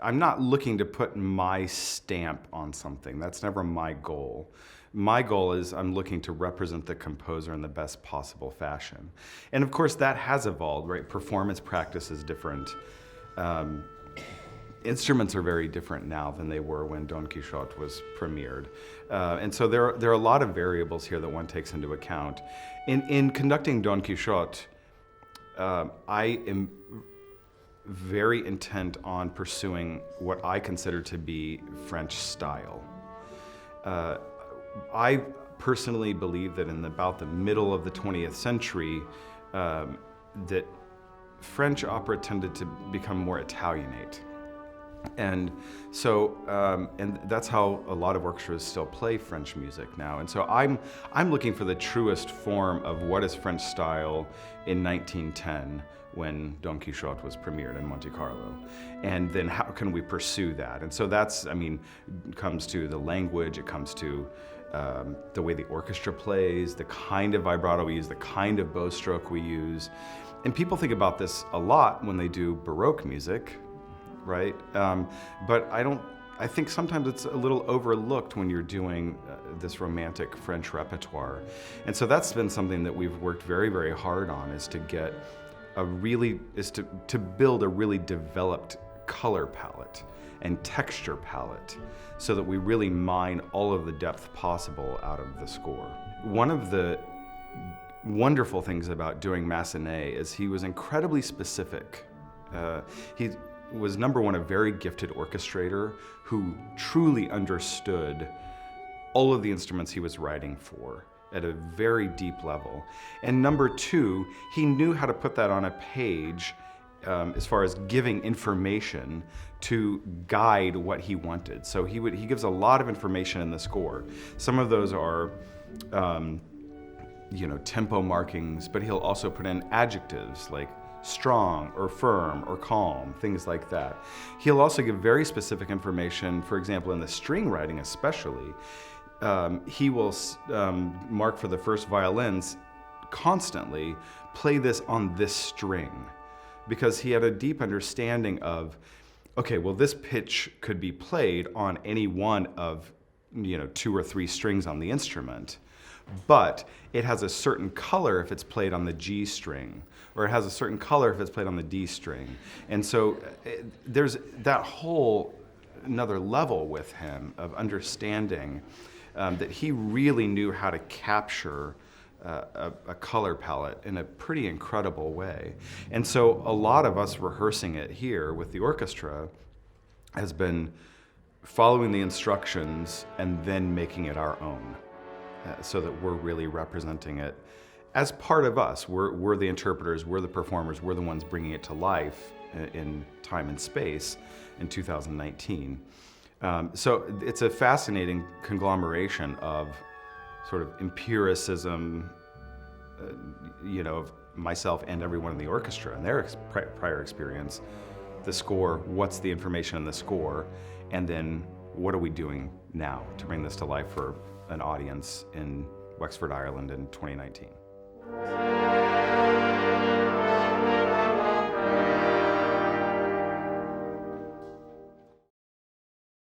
I'm not looking to put my stamp on something. That's never my goal. My goal is I'm looking to represent the composer in the best possible fashion. And of course that has evolved, right? Performance practice is different. Instruments are very different now than they were when Don Quixote was premiered. And so there are a lot of variables here that one takes into account. In conducting Don Quixote, I am very intent on pursuing what I consider to be French style. I personally believe that in about the middle of the 20th century, that French opera tended to become more Italianate. And so, and that's how a lot of orchestras still play French music now. And so I'm looking for the truest form of what is French style in 1910 when Don Quixote was premiered in Monte Carlo. And then how can we pursue that? And so that's, I mean, it comes to the language, it comes to the way the orchestra plays, the kind of vibrato we use, the kind of bow stroke we use. And people think about this a lot when they do Baroque music, right? But I think sometimes it's a little overlooked when you're doing this romantic French repertoire. And so that's been something that we've worked very, very hard on, is to get to build a really developed color palette and texture palette so that we really mine all of the depth possible out of the score. One of the wonderful things about doing Massenet is he was incredibly specific. He was, number one, a very gifted orchestrator who truly understood all of the instruments he was writing for at a very deep level. And number two, he knew how to put that on a page as far as giving information to guide what he wanted. So he gives a lot of information in the score. Some of those are tempo markings, but he'll also put in adjectives like strong or firm or calm, things like that. He'll also give very specific information, for example, in the string writing especially. He will mark for the first violins constantly, play this on this string, because he had a deep understanding of, okay, well, this pitch could be played on any one of 2 or 3 strings on the instrument, but it has a certain color if it's played on the G string, or it has a certain color if it's played on the D string. And so there's that whole another level with him of understanding that he really knew how to capture a color palette in a pretty incredible way. And so a lot of us rehearsing it here with the orchestra has been following the instructions and then making it our own, so that we're really representing it as part of us. We're the interpreters, we're the performers, we're the ones bringing it to life in time and space in 2019. So it's a fascinating conglomeration of sort of empiricism, of myself and everyone in the orchestra and their prior experience, the score, what's the information in the score, and then what are we doing now to bring this to life for an audience in Wexford, Ireland in 2019.